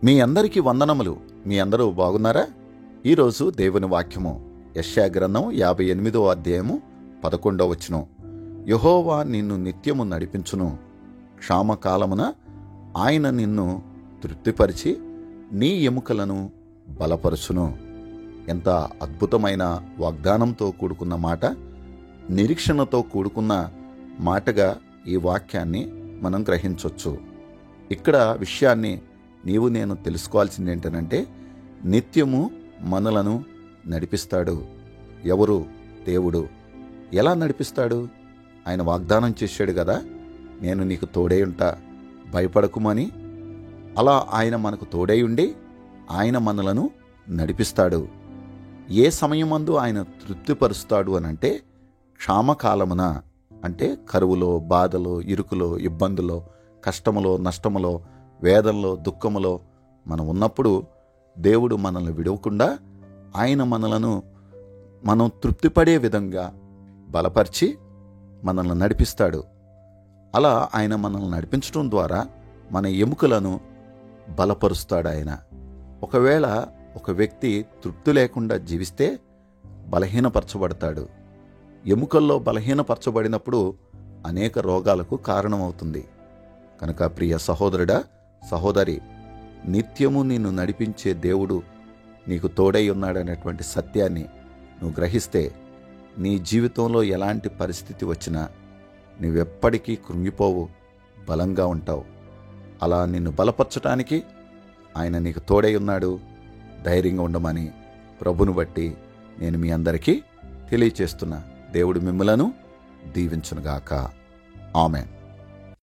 మీ అందరికీ వందనములు. మీ అందరూ బాగున్నారా? ఈరోజు దేవుని వాక్యము యెషయా గ్రంథం 58వ అధ్యాయము 11వ వచనం. యెహోవా నిన్ను నిత్యము నడిపించును, క్షామకాలమున ఆయన నిన్ను తృప్తిపరిచి నీ ఎముకలను బలపరుచును. ఎంత అద్భుతమైన వాగ్దానంతో కూడుకున్న మాట, నిరీక్షణతో కూడుకున్న మాటగా ఈ వాక్యాన్ని మనం గ్రహించవచ్చు. ఇక్కడ విషయాన్ని నీవు నేను తెలుసుకోవాల్సింది ఏంటనంటే, నిత్యము మనలను నడిపిస్తాడు. ఎవరు? దేవుడు. ఎలా నడిపిస్తాడు? ఆయన వాగ్దానం చేశాడు కదా, నేను నీకు తోడై ఉంటా, భయపడకుమని. అలా ఆయన మనకు తోడై ఉండి ఆయన మనలను నడిపిస్తాడు. ఏ సమయమందు ఆయన తృప్తిపరుస్తాడు అనంటే, క్షామకాలమున, అంటే కరువులో, బాధలో, ఇరుకులో, ఇబ్బందులో, కష్టములో, నష్టములో, వేదనలో, దుఃఖములో మనం ఉన్నప్పుడు దేవుడు మనల్ని విడవకుండా ఆయన మనం తృప్తిపడే విధంగా బలపరిచి మనల్ని నడిపిస్తాడు. అలా ఆయన మనల్ని నడిపించడం ద్వారా మన ఎముకలను బలపరుస్తాడు ఆయన. ఒకవేళ ఒక వ్యక్తి తృప్తి లేకుండా జీవిస్తే బలహీనపరచబడతాడు. ఎముకల్లో బలహీనపరచబడినప్పుడు అనేక రోగాలకు కారణమవుతుంది. కనుక ప్రియ సహోదరుడా, సహోదరి, నిత్యము నిన్ను నడిపించే దేవుడు నీకు తోడై ఉన్నాడనేటువంటి సత్యాన్ని నువ్వు గ్రహిస్తే నీ జీవితంలో ఎలాంటి పరిస్థితి వచ్చినా నువ్వెప్పటికీ కృంగిపోవు, బలంగా ఉంటావు. అలా నిన్ను బలపరచటానికి ఆయన నీకు తోడై ఉన్నాడు. ధైర్యంగా ఉండమని ప్రభును బట్టి నేను మీ అందరికీ తెలియచేస్తున్నా. దేవుడు మిమ్మలను దీవించునుగాక. ఆమేన్.